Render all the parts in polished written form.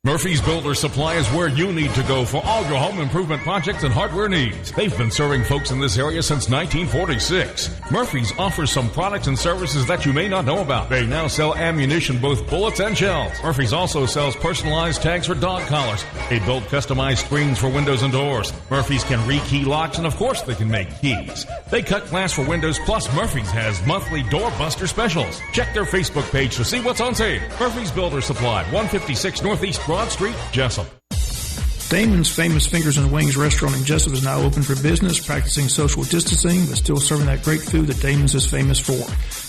Murphy's Builder Supply is where you need to go for all your home improvement projects and hardware needs. They've been serving folks in this area since 1946. Murphy's offers some products and services that you may not know about. They now sell ammunition, both bullets and shells. Murphy's also sells personalized tags for dog collars. They build customized screens for windows and doors. Murphy's can rekey locks, and of course they can make keys. They cut glass for windows, plus Murphy's has monthly door buster specials. Check their Facebook page to see what's on sale. Murphy's Builder Supply, 156 Northeast Broad Street, Jessup. Damon's Famous Fingers and Wings restaurant in Jessup is now open for business, practicing social distancing, but still serving that great food that Damon's is famous for.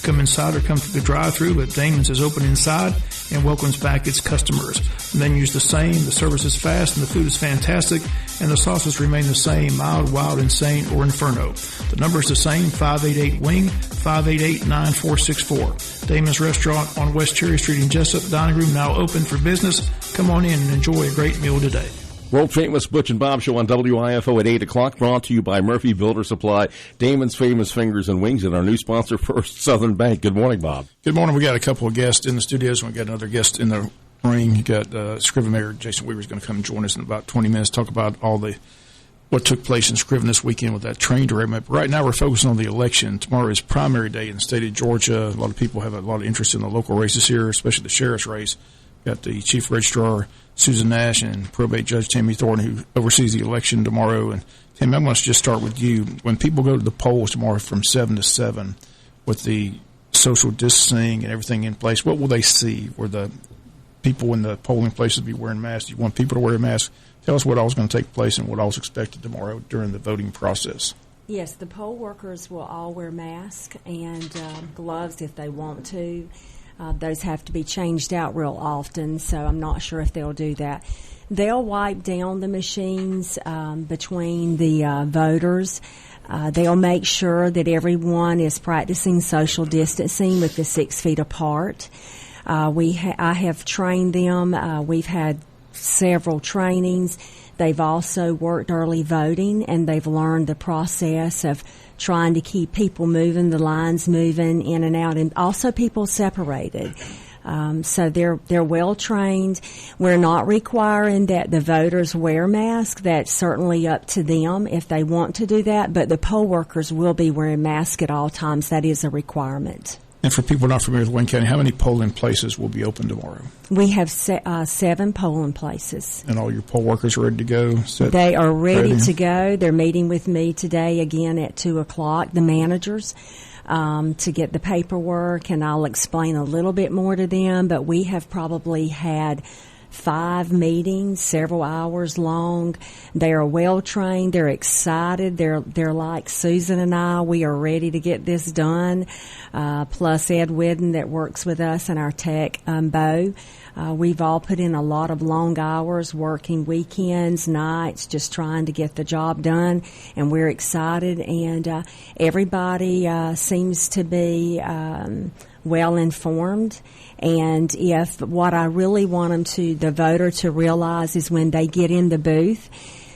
Come inside or come through the drive-thru, but Damon's is open inside and welcomes back its customers. The menu's the same, the service is fast, and the food is fantastic, and the sauces remain the same, mild, wild, insane, or inferno. The number is the same, 588-WING, 588-9464. Damon's Restaurant on West Cherry Street in Jessup. Dining room now open for business. Come on in and enjoy a great meal today. World famous Butch and Bob Show on WIFO at 8 o'clock, brought to you by Murphy Builder Supply, Damon's Famous Fingers and Wings, and our new sponsor, First Southern Bank. Good morning, Bob. Good morning. We got a couple of guests in the studios, and we got another guest in the ring. You got Screven Mayor Jason Weaver's going to come and join us in about 20 minutes, talk about what took place in Screven this weekend with that train derailment. But right now we're focusing on the election. Tomorrow is primary day in the state of Georgia. A lot of people have a lot of interest in the local races here, especially the sheriff's race. Got the Chief Registrar, Susan Nash, and Probate Judge Tammy Thornton, who oversees the election tomorrow. And, Tim, I'm going to just start with you. When people go to the polls tomorrow from 7 to 7 with the social distancing and everything in place, what will they see? Will the people in the polling places be wearing masks? You want people to wear a mask? Tell us what all is going to take place and what all is expected tomorrow during the voting process. Yes, the poll workers will all wear masks and gloves if they want to. Those have to be changed out real often, so I'm not sure if they'll do that. They'll wipe down the machines between the voters. They'll make sure that everyone is practicing social distancing with the 6 feet apart. I have trained them. We've had several trainings. They've also worked early voting, and they've learned the process of trying to keep people moving, the lines moving in and out, and also people separated. So they're well trained. We're not requiring that the voters wear masks. That's certainly up to them if they want to do that, but the poll workers will be wearing masks at all times. That is a requirement. And for people not familiar with Wayne County, how many polling places will be open tomorrow? We have 7 polling places. And all your poll workers are ready to go? They are ready to go. They're meeting with me today again at 2 o'clock, the managers, to get the paperwork, and I'll explain a little bit more to them. But we have probably had 5 meetings, several hours long. They are well trained. They're excited. They're like Susan and I. We are ready to get this done. Plus Ed Whidden that works with us and our tech, Bo. We've all put in a lot of long hours, working weekends, nights, just trying to get the job done. And we're excited. And everybody seems to be well informed. And if what I really want them the voter to realize is when they get in the booth,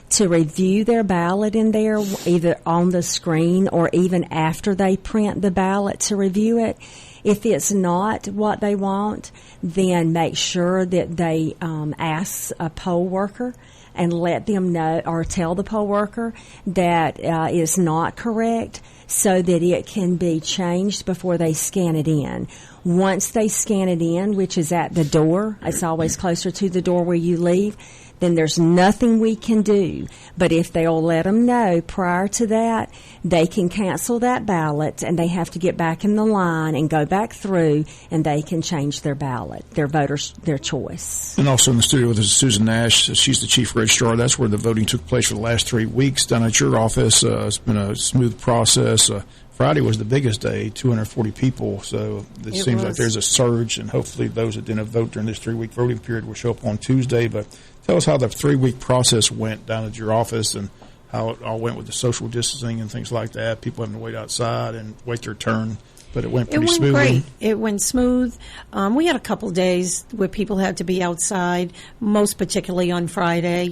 to review their ballot in there, either on the screen or even after they print the ballot to review it. If it's not what they want, then make sure that they ask a poll worker and let them know, or tell the poll worker that is not correct, so that it can be changed before they scan it in. Once they scan it in, which is at the door, it's always closer to the door where you leave, then there's nothing we can do. But if they'll let them know prior to that, they can cancel that ballot, and they have to get back in the line and go back through, and they can change their ballot, their voters, their choice. And also in the studio with us is Susan Nash. She's the Chief Registrar. That's where the voting took place for the last 3 weeks down at your office. It's been a smooth process. Friday was the biggest day, 240 people. So it seems like there's a surge, and hopefully those that didn't vote during this 3-week voting period will show up on Tuesday. But tell us how the 3-week process went down at your office and how it all went with the social distancing and things like that. People having to wait outside and wait their turn. But it went pretty smoothly. It went great. It went smooth. We had a couple days where people had to be outside, most particularly on Friday,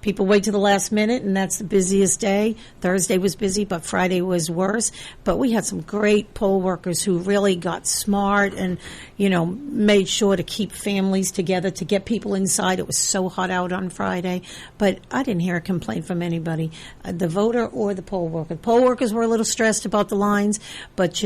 People wait to the last minute, and that's the busiest day. Thursday was busy, but Friday was worse. But we had some great poll workers who really got smart and, made sure to keep families together, to get people inside. It was so hot out on Friday. But I didn't hear a complaint from anybody, the voter or the poll worker. Poll workers were a little stressed about the lines, but,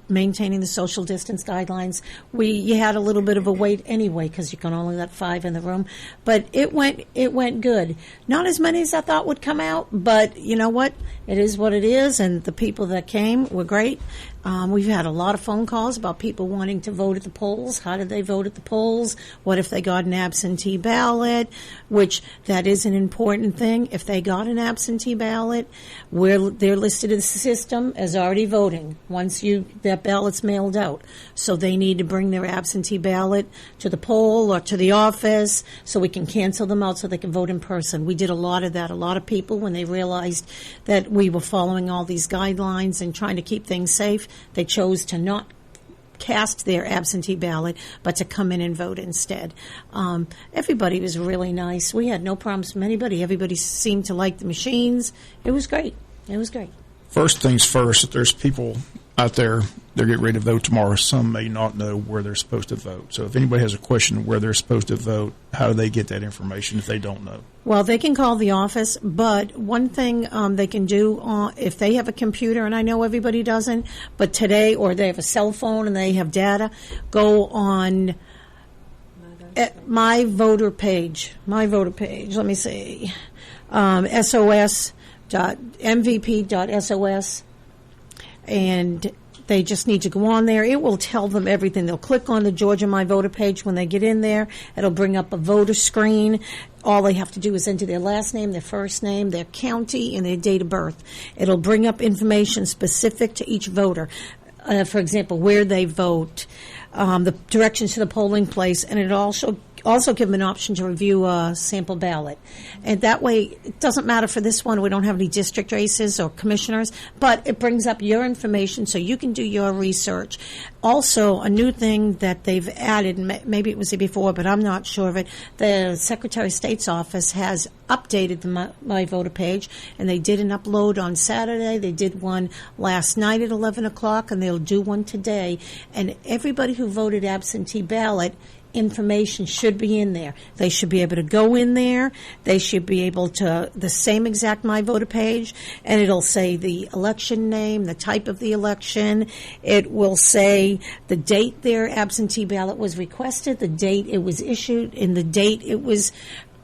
maintaining the social distance guidelines, you had a little bit of a wait anyway because you can only let 5 in the room. But it went good. Not as many as I thought would come out, but you know what? It is what it is, and the people that came were great. We've had a lot of phone calls about people wanting to vote at the polls. How did they vote at the polls? What if they got an absentee ballot? Which that is an important thing. If they got an absentee ballot, they're listed in the system as already voting once that ballot's mailed out. So they need to bring their absentee ballot to the poll or to the office so we can cancel them out so they can vote in person. We did a lot of that. A lot of people, when they realized that we were following all these guidelines and trying to keep things safe, they chose to not cast their absentee ballot, but to come in and vote instead. Everybody was really nice. We had no problems from anybody. Everybody seemed to like the machines. It was great. It was great. First things first, if there's people out there, they're getting ready to vote tomorrow, some may not know where they're supposed to vote. So if anybody has a question where they're supposed to vote, how do they get that information if they don't know? Well, they can call the office, but one thing they can do if they have a computer, and I know everybody doesn't, but today, or they have a cell phone and they have data, go on my voter page. Let me see, sos.mvp.sos, and they just need to go on there. It will tell them everything. They'll click on the Georgia My Voter page when they get in there. It'll bring up a voter screen. All they have to do is enter their last name, their first name, their county, and their date of birth. It'll bring up information specific to each voter. For example, where they vote, the directions to the polling place, and it'll also give them an option to review a sample ballot. And that way, it doesn't matter for this one, we don't have any district races or commissioners, but it brings up your information so you can do your research. Also, a new thing that they've added, and maybe it was here before, but I'm not sure of it, the Secretary of State's office has updated the My Voter page, and they did an upload on Saturday. They did one last night at 11 o'clock, and they'll do one today. And everybody who voted absentee ballot, information should be in there. They should be able to go in there. They should be able to, the same exact My Voter page, and it'll say the election name, the type of the election. It will say the date their absentee ballot was requested, the date it was issued, and the date it was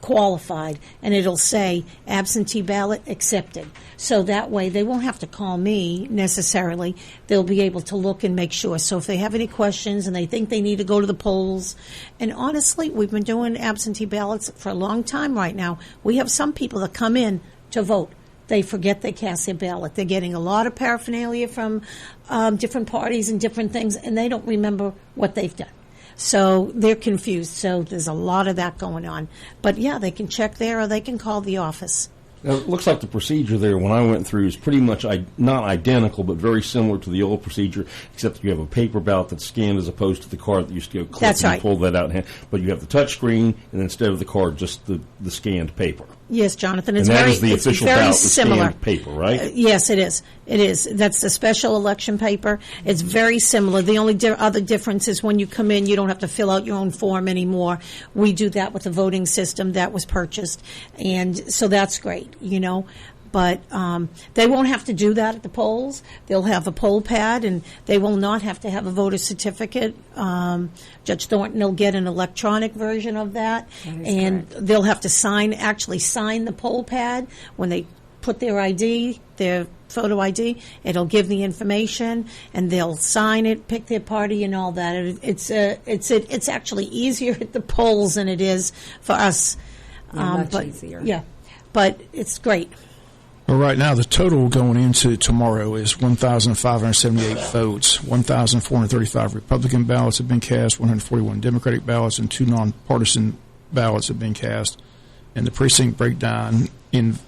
qualified, and it'll say absentee ballot accepted. So that way they won't have to call me necessarily. They'll be able to look and make sure. So if they have any questions and they think they need to go to the polls, and honestly, we've been doing absentee ballots for a long time right now. We have some people that come in to vote. They forget they cast their ballot. They're getting a lot of paraphernalia from different parties and different things, and they don't remember what they've done. So they're confused. So there's a lot of that going on. But, yeah, they can check there or they can call the office. Now, it looks like the procedure there, when I went through, is pretty much not identical, but very similar to the old procedure, except you have a paper ballot that's scanned as opposed to the card that you used to go click that's and right. Pull that out in hand. But you have the touch screen, and instead of the card, just the scanned paper. Yes, Jonathan. It's very, that is the it's official very ballot similar. Scanned paper, right? Yes, it is. It is. That's the special election paper. It's very similar. The only other difference is when you come in, you don't have to fill out your own form anymore. We do that with the voting system that was purchased, and so that's great, But they won't have to do that at the polls. They'll have a poll pad, and they will not have to have a voter certificate. Judge Thornton will get an electronic version of that, and they'll have to sign the poll pad when they put their ID, their photo ID. It'll give the information, and they'll sign it, pick their party, and all that. It's actually easier at the polls than it is for us. Much easier. Yeah, but it's great. Well, right now, the total going into tomorrow is 1,578 votes. 1,435 Republican ballots have been cast, 141 Democratic ballots, and 2 nonpartisan ballots have been cast. And the precinct breakdown in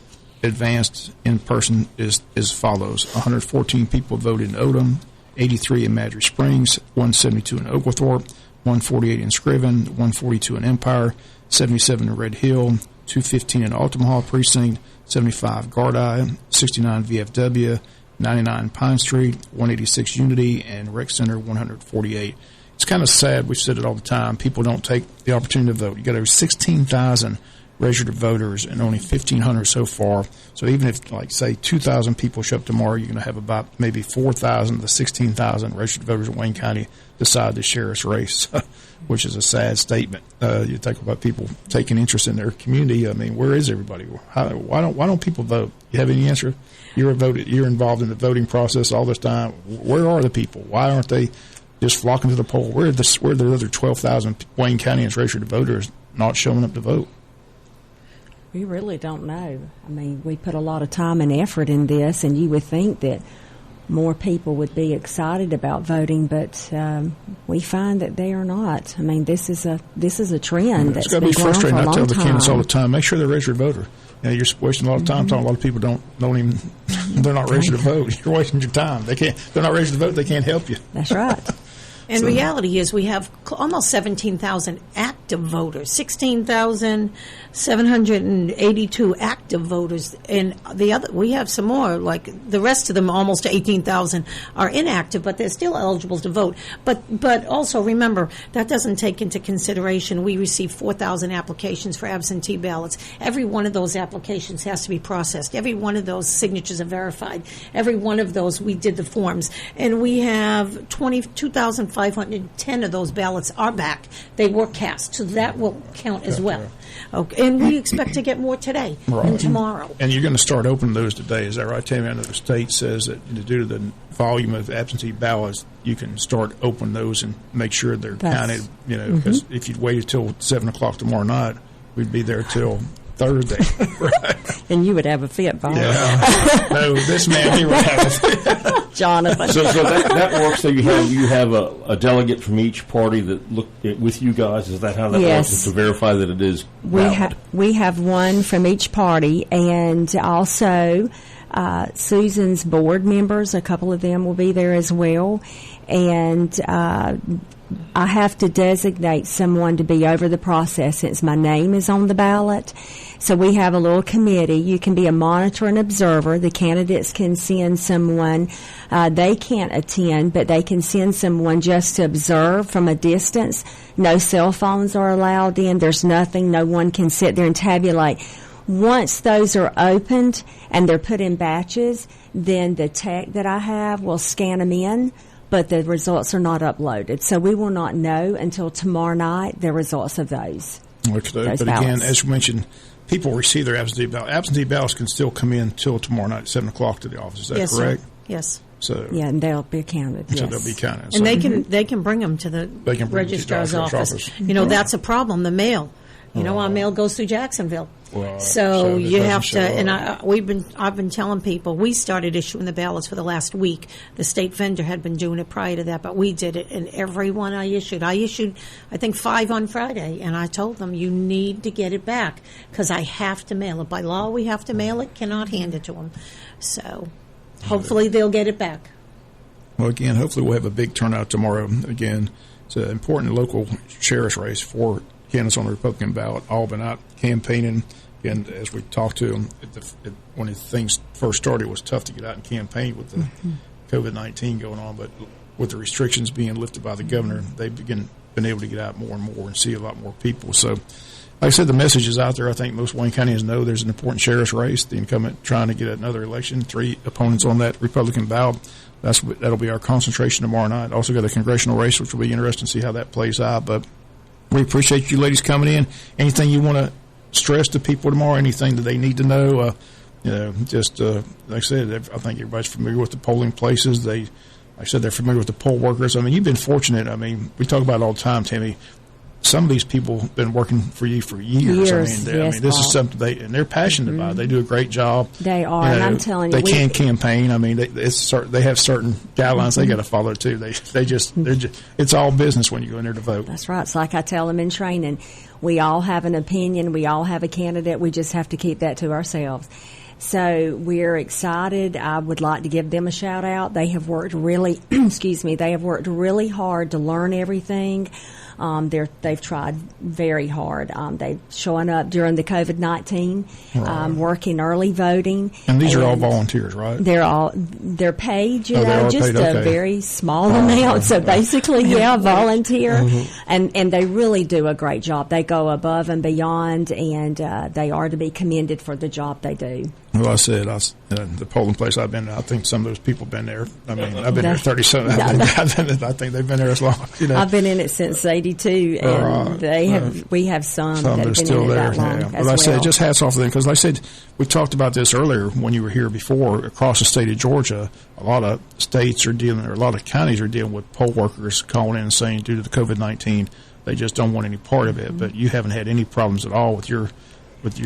advanced in person is as follows. 114 people voted in Odom, 83 in Madrid Springs, 172 in Oglethorpe, 148 in Screven, 142 in Empire, 77 in Red Hill, 215 in Altamaha Precinct, 75 Gardai, 69 VFW, 99 Pine Street, 186 Unity, and Rec Center 148. It's kind of sad. We've said it all the time. People don't take the opportunity to vote. You got over 16,000 registered voters and only 1,500 so far. So even if, like, say, 2,000 people show up tomorrow, you're going to have about maybe 4,000 of the 16,000 registered voters in Wayne County decide the sheriff's race, which is a sad statement. You talk about people taking interest in their community. I mean, where is everybody? Why don't people vote? You have any answer? You're involved in the voting process all this time. Where are the people? Why aren't they just flocking to the poll? Where are the other 12,000 Wayne Countyans registered voters not showing up to vote? We really don't know. I mean, we put a lot of time and effort in this, and you would think that more people would be excited about voting, but we find that they are not. I mean, this is a trend that's been going on for a long time. It's got to be frustrating. I tell the candidates all the time, make sure they're registered voter. You know, you're wasting a lot of time talking. A lot of people don't even. They're not registered to vote. You're wasting your time. They're not registered to vote. They can't help you. That's right. And reality is we have almost 17,000 active voters, 16,782 active voters, and we have some more. Like the rest of them, almost 18,000 are inactive, but they're still eligible to vote. But also remember that doesn't take into consideration we received 4,000 applications for absentee ballots. Every one of those applications has to be processed. Every one of those signatures are verified. Every one of those we did the forms, and we have 22,510 of those ballots are back. They were cast, so that will count as well. Okay, and we expect to get more today and tomorrow. And you're going to start opening those today, is that right, Tammy? I know the state says that due to the volume of absentee ballots, you can start opening those and make sure they're counted. You know, because if you'd waited till 7 o'clock tomorrow night, we'd be there till Thursday. Right. And you would have a fit, Bob. Yeah. No, this man, he would have a fit. Jonathan. So that works. So you have a delegate from each party that look with you guys. Is that how that works? Is to verify that it is valid? We have one from each party, and also Susan's board members. A couple of them will be there as well, and I have to designate someone to be over the process since my name is on the ballot. So we have a little committee. You can be a monitor and observer. The candidates can send someone. They can't attend, but they can send someone just to observe from a distance. No cell phones are allowed in. There's nothing. No one can sit there and tabulate. Once those are opened and they're put in batches, then the tech that I have will scan them in, but the results are not uploaded. So we will not know until tomorrow night the results of those. Okay, but again, as you mentioned, people receive their absentee ballot. Absentee ballots can still come in till tomorrow night at 7 o'clock to the office. Is that correct? Sir. Yes. So yeah, and they'll be counted. So yes. they'll be counted. And so they can bring them to the registrar's office. You know, that's a problem. The mail. You know, our mail goes through Jacksonville. Well, so you have to, and I've been telling people, we started issuing the ballots for the last week. The state vendor had been doing it prior to that, but we did it, and every one I issued, I think 5 on Friday, and I told them, you need to get it back, because I have to mail it. By law, we have to mail it, cannot hand it to them. So hopefully they'll get it back. Well, again, hopefully we'll have a big turnout tomorrow. Again, it's an important local sheriff's race for candidates on the Republican ballot, all been out campaigning. And as we talked to them, when things first started, it was tough to get out and campaign with the COVID-19 going on. But with the restrictions being lifted by the governor, they've been able to get out more and more and see a lot more people. So, like I said, the message is out there. I think most Wayne Countyans know there's an important sheriff's race. The incumbent trying to get another election, 3 opponents on that Republican ballot. That'll be our concentration tomorrow night. Also got a congressional race, which will be interesting to see how that plays out. But we appreciate you ladies coming in. Anything you want to stress to people tomorrow? Anything that they need to know? Just like I said, I think everybody's familiar with the polling places. Like I said, they're familiar with the poll workers. I mean, you've been fortunate. I mean, we talk about it all the time, Tammy. Some of these people have been working for you for years. I mean, this is something they're passionate about. They do a great job. They are, and I'm telling you, they can't campaign. I mean, they have certain guidelines they got to follow too. They're just it's all business when you go in there to vote. That's right. It's like I tell them in training. We all have an opinion. We all have a candidate. We just have to keep that to ourselves. So we're excited. I would like to give them a shout out. They have worked really, they have worked really hard to learn everything. They've tried very hard. They've showing up during the COVID-19, working early voting. And these are all volunteers, right? They're paid, they are just paid, a very small amount. So basically, volunteer. Mm-hmm. And they really do a great job. They go above and beyond, and they are to be commended for the job they do. Well, I said, the polling place I've been to, I think some of those people have been there. I mean, I've been there 37. I think they've been there as long. I've been in it since '82, and we have some that have been still in it there. that long. Yeah. As But I said, just hats off to them, because like I said, we talked about this earlier when you were here before. Across the state of Georgia, a lot of states are dealing, or a lot of counties are dealing with poll workers calling in and saying due to the COVID-19, they just don't want any part of it. But you haven't had any problems at all with your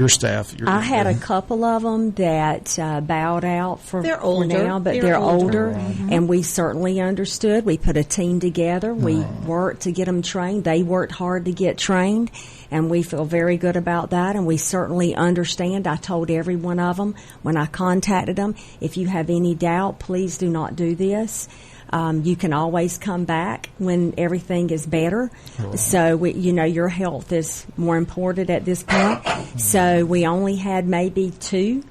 staff. I had a couple of them that bowed out for now, but they're older, and we certainly understood. We put a team together. We worked to get them trained. They worked hard to get trained, and we feel very good about that, and we certainly understand. I told every one of them when I contacted them, if you have any doubt, please do not do this. You can always come back when everything is better. So, your health is more important at this point. So we only had maybe 2,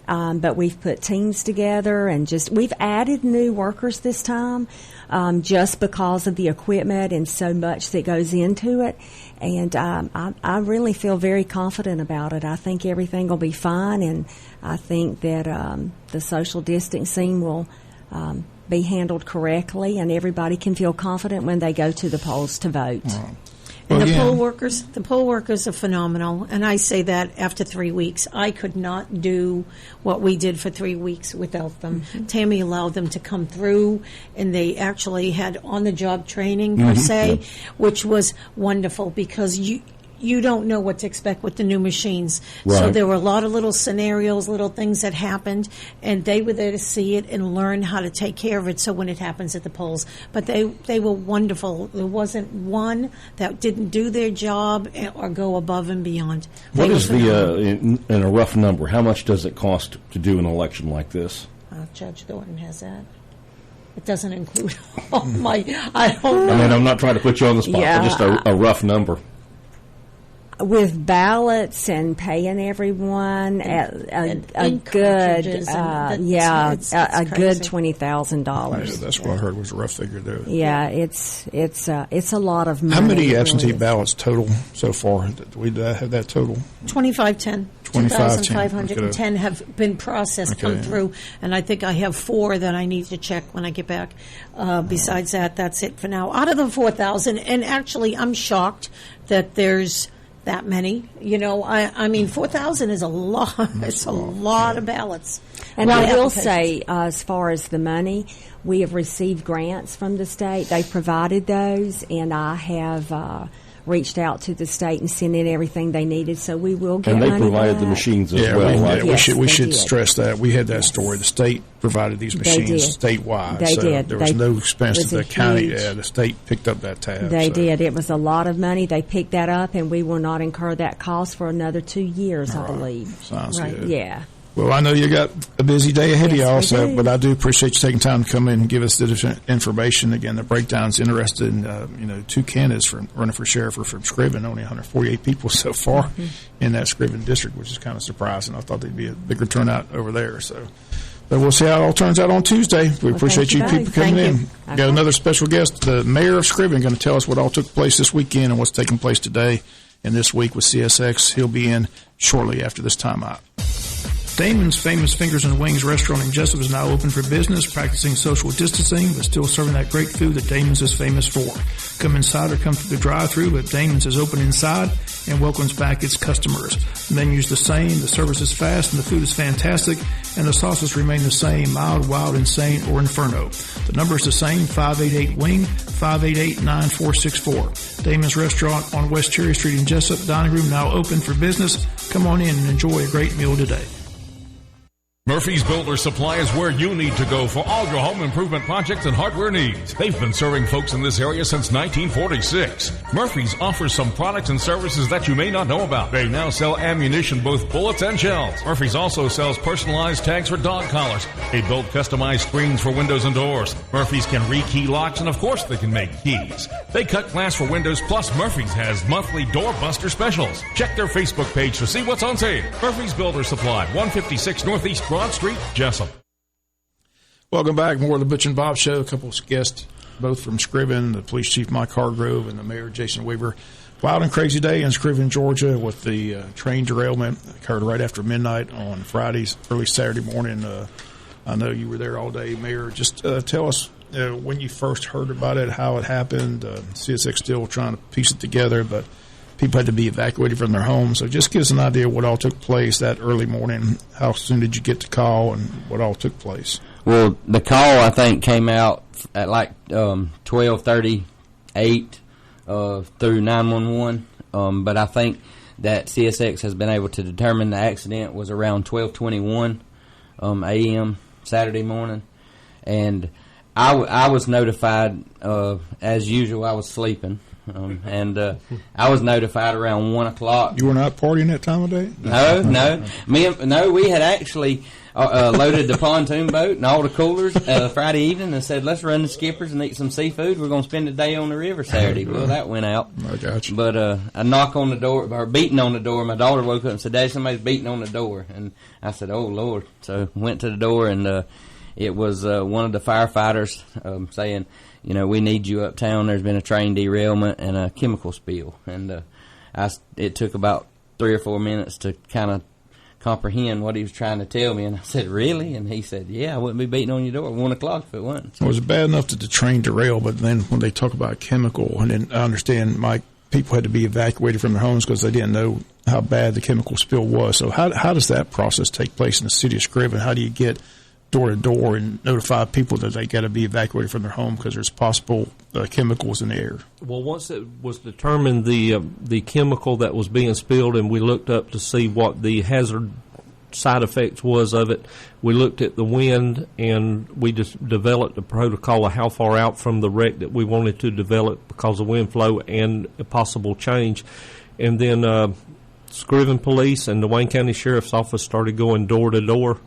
but we've put teams together and we've added new workers this time just because of the equipment and so much that goes into it. And I really feel very confident about it. I think everything will be fine, and I think that the social distancing will be handled correctly, and everybody can feel confident when they go to the polls to vote. And the poll workers are phenomenal, and I say that after 3 weeks. I could not do what we did for 3 weeks without them. Mm-hmm. Tammy allowed them to come through, and they actually had on-the-job training, per se, which was wonderful, because you don't know what to expect with the new machines. Right. So there were a lot of little scenarios, little things that happened, and they were there to see it and learn how to take care of it so when it happens at the polls. But they were wonderful. There wasn't one that didn't do their job or go above and beyond. What is in a rough number, how much does it cost to do an election like this? Judge Thornton has that. It doesn't include all my, I don't know. I mean, I'm not trying to put you on the spot, but just a rough number. With ballots and paying everyone a good $20,000. That's what I heard was a rough figure there. Yeah, it's a lot of money. How many absentee ballots total so far? Do we have that total? 2,510. 2,510 have been processed, come through, and I think I have 4 that I need to check when I get back. Besides that, that's it for now. Out of the 4,000, and actually I'm shocked that there's that many. I mean, 4,000 is a lot. It's a lot of ballots. And I will say, as far as the money, we have received grants from the state. They provided those, and I have reached out to the state and sent in everything they needed, so we will get money. And they provided the machines as well, right? We should stress that. We had that story. The state provided these machines statewide. They did. There was no expense to the county. The state picked up that tab. They did. It was a lot of money. They picked that up, and we will not incur that cost for another 2 years, I believe. Sounds good. Yeah. Well, I know you got a busy day ahead of you, but I do appreciate you taking time to come in and give us the different information. Again, the breakdown's interested in 2 candidates for running for sheriff or from Screven. Only 148 people so far in that Screven district, which is kind of surprising. I thought there'd be a bigger turnout over there. So, but we'll see how it all turns out on Tuesday. We appreciate you people coming in. Got another special guest, the mayor of Screven, going to tell us what all took place this weekend and what's taking place today and this week with CSX. He'll be in shortly after this time out. Damon's Famous Fingers and Wings restaurant in Jessup is now open for business, practicing social distancing, but still serving that great food that Damon's is famous for. Come inside or come through the drive-thru, but Damon's is open inside and welcomes back its customers. The menu's the same, the service is fast, and the food is fantastic, and the sauces remain the same, mild, wild, insane, or inferno. The number is the same, 588-WING, 588-9464. Damon's Restaurant on West Cherry Street in Jessup. Dining room now open for business. Come on in and enjoy a great meal today. Murphy's Builder Supply is where you need to go for all your home improvement projects and hardware needs. They've been serving folks in this area since 1946. Murphy's offers some products and services that you may not know about. They now sell ammunition, both bullets and shells. Murphy's also sells personalized tags for dog collars. They build customized screens for windows and doors. Murphy's can rekey locks, and of course they can make keys. They cut glass for windows, plus Murphy's has monthly doorbuster specials. Check their Facebook page to see what's on sale. Murphy's Builder Supply, 156 Northeast Broad Street, Jessup. Welcome back. More of the Butch and Bob Show. A couple of guests, both from Screven, the police chief Mike Hargrove and the mayor Jason Weaver. Wild and crazy day in Screven, Georgia, with the train derailment occurred right after midnight on Friday's early Saturday morning. I know you were there all day, Mayor. Just tell us when you first heard about it, how it happened. CSX still trying to piece it together, but people had to be evacuated from their homes. So just give us an idea of what all took place that early morning. How soon did you get the call and what all took place? Well, the call, I think, came out at like 12:38 through 911. But I think that CSX has been able to determine the accident was around 12:21 a.m. Saturday morning. And I was notified, as usual, I was sleeping. I was notified around 1 o'clock. You were not partying that time of day? No. We had actually loaded the pontoon boat and all the coolers Friday evening and said, let's run the skippers and eat some seafood. We're going to spend the day on the river Saturday. Well, that went out. I got you. But a knock on the door, or beating on the door. My daughter woke up and said, Dad, somebody's beating on the door. And I said, oh, Lord. So went to the door, and it was one of the firefighters saying, we need you uptown. There's been a train derailment and a chemical spill. And it took about 3 or 4 minutes to kind of comprehend what he was trying to tell me. And I said, really? And he said, yeah, I wouldn't be beating on your door at 1 o'clock if it wasn't. So it was bad enough that the train derailed, but then when they talk about chemical, and then I understand, Mike, people had to be evacuated from their homes because they didn't know how bad the chemical spill was. So how does that process take place in the city of Screven? How do you get door to door and notify people that they got to be evacuated from their home because there's possible chemicals in the air? Well, once it was determined the chemical that was being spilled, and we looked up to see what the hazard side effects was of it, we looked at the wind, and we just developed a protocol of how far out from the wreck that we wanted to develop because of wind flow and a possible change. And then Screven Police and the Wayne County Sheriff's Office started going door to door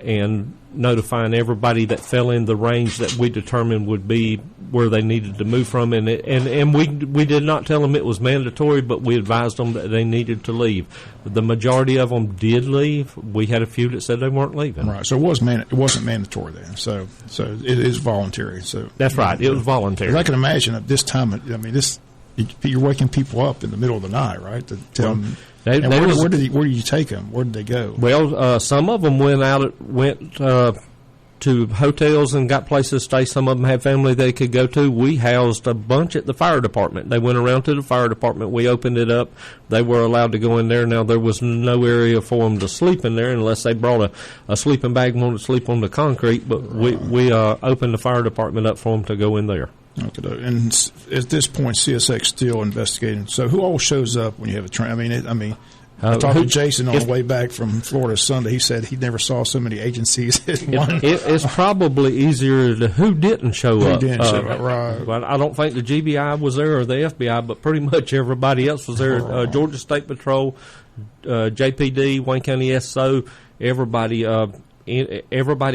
and notifying everybody that fell in the range that we determined would be where they needed to move from. And we did not tell them it was mandatory, but we advised them that they needed to leave. The majority of them did leave. We had a few that said they weren't leaving. Right. So it wasn't mandatory then. So it is voluntary. So that's right. It was voluntary. I can imagine at this time. You're waking people up in the middle of the night, right? To tell them. Where do you take them? Where did they go? Well, some of them went to hotels and got places to stay. Some of them had family they could go to. We housed a bunch at the fire department. They went around to the fire department. We opened it up. They were allowed to go in there. Now, there was no area for them to sleep in there unless they brought a sleeping bag and wanted to sleep on the concrete. But we opened the fire department up for them to go in there. Okay, and at this point, CSX still investigating. So, who all shows up when you have a train? I talked to Jason on the way back from Florida Sunday. He said he never saw so many agencies at one. It's probably easier to who didn't show up. Who didn't show up, right? But I don't think the GBI was there or the FBI, but pretty much everybody else was there. Georgia State Patrol, JPD, Wayne County SO, everybody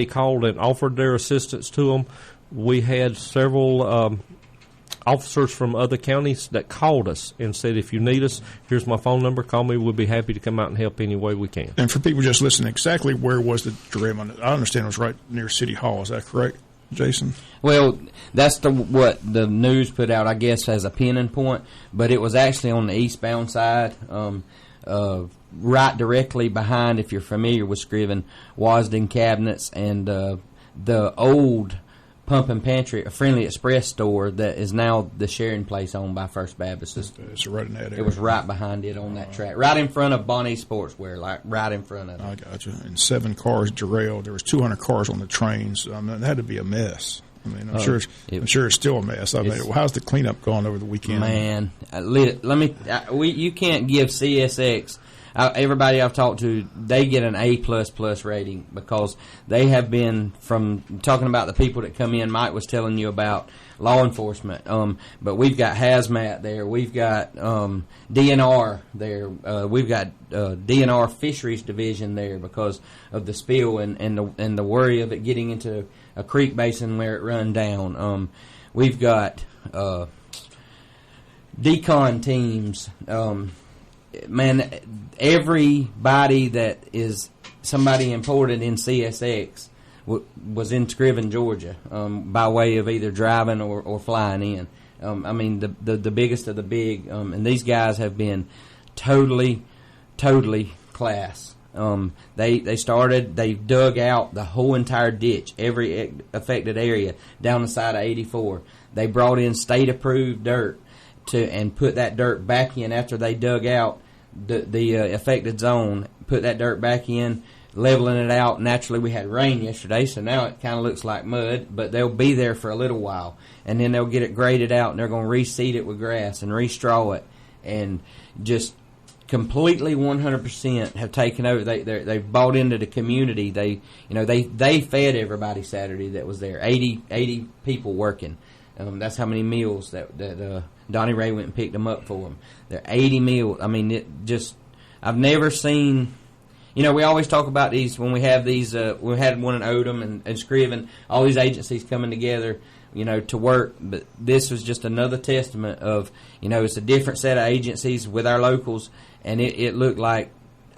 called and offered their assistance to them. We had several officers from other counties that called us and said, if you need us, here's my phone number, call me, we'll be happy to come out and help any way we can. And for people just listening, exactly where was the derailment? I understand it was right near City Hall. Is that correct, Jason? Well, that's what the news put out, I guess, as a pinning point, but it was actually on the eastbound side, right directly behind, if you're familiar with Screven, Wasden Cabinets and the old Pump and Pantry, a Friendly Express store that is now the sharing place owned by First Baptist. It's right in that area. It was right behind it on that track, right in front of Bonnie Sportswear, like right in front of it. I got you. And 7 cars derailed. There was 200 cars on the trains. It had to be a mess. I'm sure it's still a mess. How's the cleanup going over the weekend? Man, you can't give CSX everybody I've talked to, they get an A++ rating because they have been, from talking about the people that come in, Mike was telling you about law enforcement, but we've got hazmat there, we've got DNR there, we've got DNR Fisheries Division there because of the spill and the worry of it getting into a creek basin where it run down. We've got decon teams. Man, everybody that is somebody imported in CSX was in Screven, Georgia, by way of either driving or flying in. I mean, the biggest of the big, and these guys have been totally class. They dug out the whole entire ditch, every affected area down the side of 84. They brought in state-approved dirt and put that dirt back in after they dug out the affected zone, put that dirt back in, leveling it out. Naturally, we had rain yesterday, so now it kind of looks like mud, but they'll be there for a little while, and then they'll get it graded out, and they're going to reseed it with grass and re-straw it, and just completely 100% have taken over. They've bought into the community. They fed everybody Saturday that was there. 80 people working. That's how many meals that Donnie Ray went and picked them up for them. They're 80 meals. I mean, I've never seen. We always talk about these when we have these. We had one in Odom and Screven. All these agencies coming together, to work. But this was just another testament of, it's a different set of agencies with our locals, and it looked like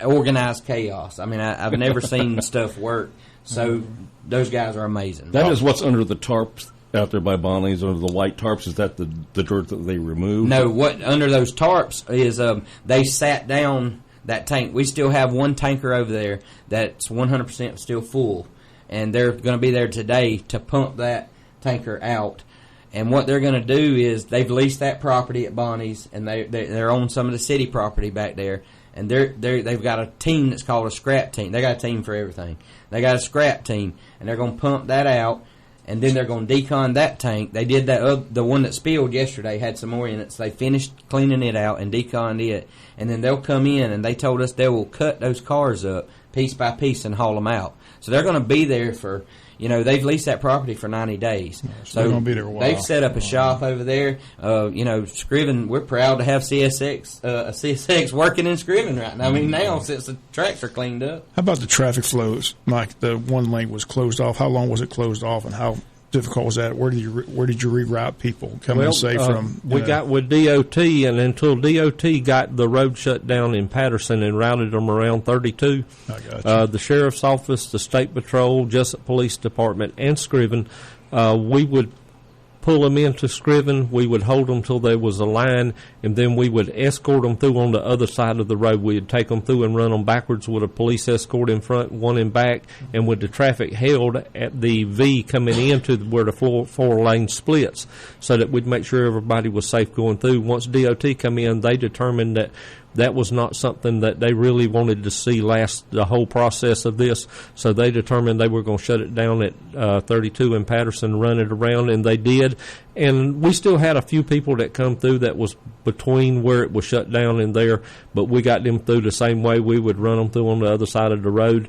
organized chaos. I mean, I've never seen stuff work. So those guys are amazing. That is what's under the tarps out there by Bonnie's, under the white tarps. Is that the dirt that they removed? No, what under those tarps is they sat down that tank. We still have one tanker over there that's 100% still full, and they're going to be there today to pump that tanker out. And what they're going to do is they've leased that property at Bonnie's, and they're on some of the city property back there. And they've got a team that's called a scrap team. They got a team for everything. They got a scrap team, and they're going to pump that out. And then they're going to decon that tank. They did that. The one that spilled yesterday had some more in it, so they finished cleaning it out and deconned it. And then they'll come in, and they told us they will cut those cars up piece by piece and haul them out. So they're going to be there for, they've leased that property for 90 days. So they're going to be there a while. They've set up a shop over there. Screven, we're proud to have CSX working in Screven right now. I mean, now since the tracks are cleaned up. How about the traffic flows, Mike? The one lane was closed off. How long was it closed off, and how difficult was that? Where did you reroute people coming from? We got with DOT, and until DOT got the road shut down in Patterson and routed them around 32, the sheriff's office, the state patrol, Jessup Police Department, and Screven, we would pull them into Screven. We would hold them till there was a line, and then we would escort them through on the other side of the road. We'd take them through and run them backwards with a police escort in front, one in back, and with the traffic held at the V coming into where the four lane splits, so that we'd make sure everybody was safe going through. Once DOT come in, they determined that was not something that they really wanted to see last the whole process of this, so they determined they were going to shut it down at 32 in Patterson, run it around, and they did. And we still had a few people that come through that was between where it was shut down and there, but we got them through the same way. We would run them through on the other side of the road.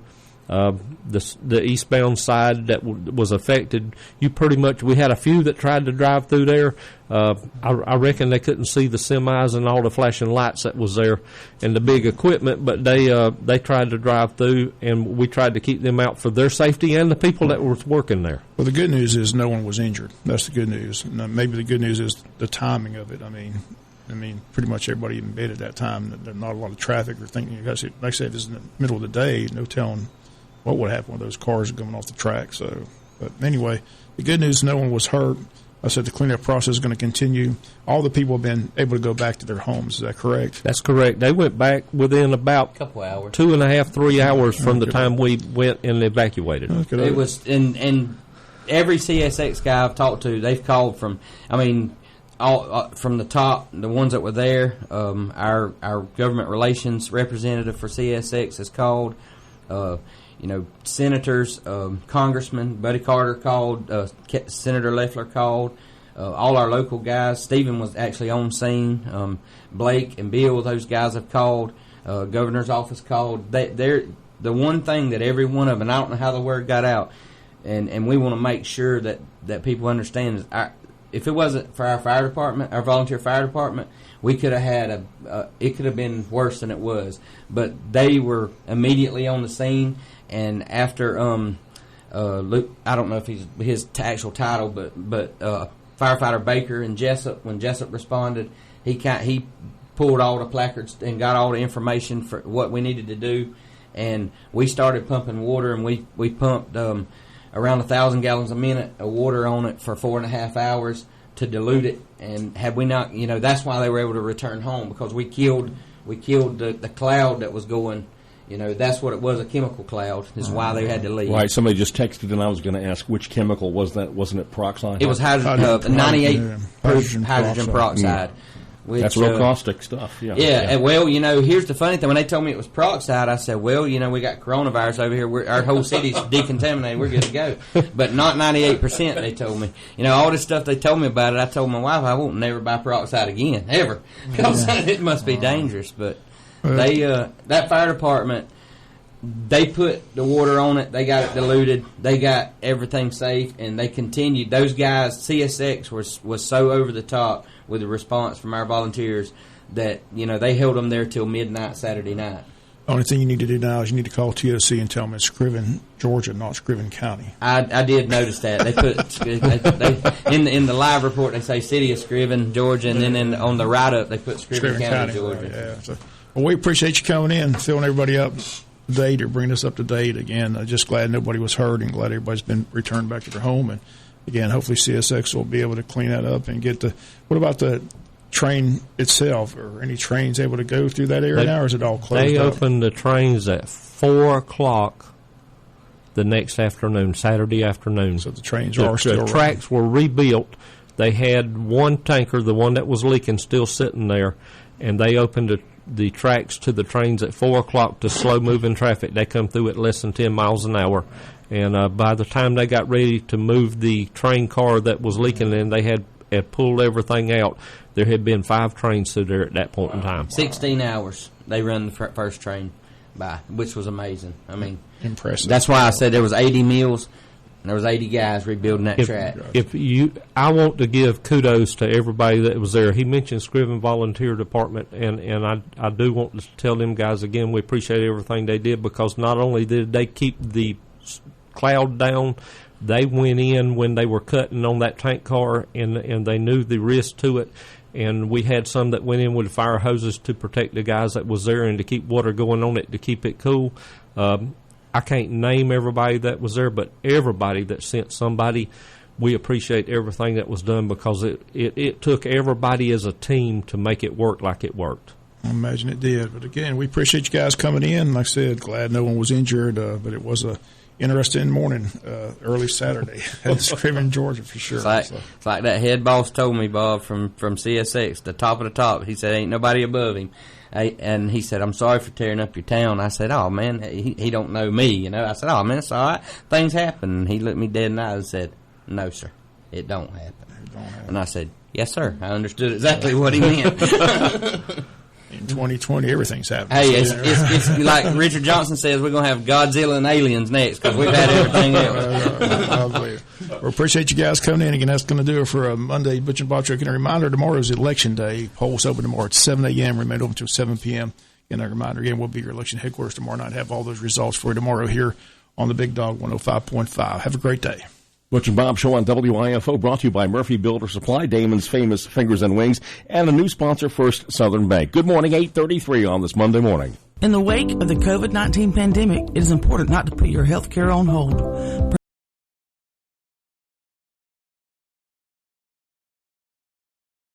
The eastbound side that was affected, we had a few that tried to drive through there. I reckon they couldn't see the semis and all the flashing lights that was there and the big equipment, but they tried to drive through, and we tried to keep them out for their safety and the people that were working there. Well, the good news is no one was injured. That's the good news. And maybe the good news is the timing of it. I mean, pretty much everybody in bed at that time. There's not a lot of traffic or thinking. Like I said, it's in the middle of the day. No telling what would happen with those cars going off the track. So, but anyway, the good news, no one was hurt. I said the cleanup process is going to continue. All the people have been able to go back to their homes. Is that correct? That's correct. They went back within about a couple hours, 2.5, 3 hours from the time we went and evacuated. It was, and every CSX guy I've talked to, they've called from, all from the top, the ones that were there. Our government relations representative for CSX has called. Senators, Congressman Buddy Carter called, Senator Loeffler called, all our local guys. Stephen was actually on scene. Blake and Bill, those guys have called. governor's office called. They're the one thing that every one of them, and I don't know how the word got out, and we want to make sure that people understand is if it wasn't for our fire department, our volunteer fire department, we could have had it could have been worse than it was. But they were immediately on the scene, and after Luke, I don't know if his actual title, but firefighter Baker and Jessup, when Jessup responded, he pulled all the placards and got all the information for what we needed to do, and we started pumping water, and we pumped around 1,000 gallons a minute of water on it for 4.5 hours to dilute it. And had we not, that's why they were able to return home, because we killed the cloud that was going. That's what it was, a chemical cloud, is why they had to leave. Right, somebody just texted, and I was going to ask which chemical was that. Wasn't it peroxide? It was 98 proof hydrogen peroxide. Which, that's real caustic stuff. Yeah. Well, here's the funny thing. When they told me it was peroxide, I said, well, we got coronavirus over here. Our whole city's decontaminated. We're good to go. But not 98%, they told me. All this stuff they told me about it, I told my wife I won't never buy peroxide again, ever. Because it must be dangerous. But they that fire department, they put the water on it. They got it diluted. They got everything safe, and they continued. Those guys, CSX, was so over the top with the response from our volunteers that they held them there till midnight Saturday night. The only thing you need to do now is you need to call TOC and tell them it's Screven, Georgia, not Screven County. I did notice that. They put they in the live report they say City of Screven, Georgia, and then on the write-up they put Screven County, Georgia. Right, yeah. So, we appreciate you coming in, filling everybody up to date, or bringing us up to date. Again, just glad nobody was hurt, and glad everybody's been returned back to their home. And again, hopefully CSX will be able to clean that up and get what about the train itself? Are any trains able to go through that area now, or is it all closed They up? opened the trains at 4 o'clock the next afternoon, Saturday afternoon. So the trains are still The tracks were rebuilt. They had one tanker, the one that was leaking, still sitting there, and they opened the tracks to the trains at 4 o'clock to slow-moving traffic. They come through at less than 10 miles an hour. And by the time they got ready to move the train car that was leaking in, they had pulled everything out. There had been 5 trains through there at that point in time. 16 hours they run the first train by, which was amazing. I mean, impressive. That's why I said there was 80 meals and there was 80 guys rebuilding that track. I want to give kudos to everybody that was there. He mentioned Screven Volunteer Department, and I do want to tell them guys again we appreciate everything they did, because not only did they keep the cloud down, they went in when they were cutting on that tank car, and they knew the risk to it, and we had some that went in with fire hoses to protect the guys that was there and to keep water going on it to keep it cool. I can't name everybody that was there, but everybody that sent somebody, we appreciate everything that was done, because it took everybody as a team to make it work like it worked. I imagine it did. But again, we appreciate you guys coming in. Like I said, glad no one was injured, but it was a interesting morning, early Saturday at Screven, Georgia, for sure. It's like that head boss told me, Bob, from CSX, the top of the top. He said, ain't nobody above him. And he said, I'm sorry for tearing up your town. I said, oh, man, he don't know me, I said, oh, man, it's all right. Things happen. And he looked me dead in the eye and said, no, sir, it don't happen. And I said, yes, sir. I understood exactly what he meant. In 2020, everything's happening. Hey, it's like Richard Johnson says, we're going to have Godzilla and aliens next, because we've had everything else. We appreciate you guys coming in. Again, that's going to do it for a Monday Butch and Bob Show. And a reminder, tomorrow is Election Day. Polls open tomorrow at 7 a.m. Remain open until 7 p.m. And a reminder, again, we'll be your election headquarters tomorrow night. Have all those results for you tomorrow here on the Big Dog 105.5. Have a great day. Butch and Bob Show on WIFO, brought to you by Murphy Builder Supply, Damon's Famous Fingers and Wings, and a new sponsor, First Southern Bank. Good morning, 8:33 on this Monday morning. In the wake of the COVID-19 pandemic, it is important not to put your health care on hold.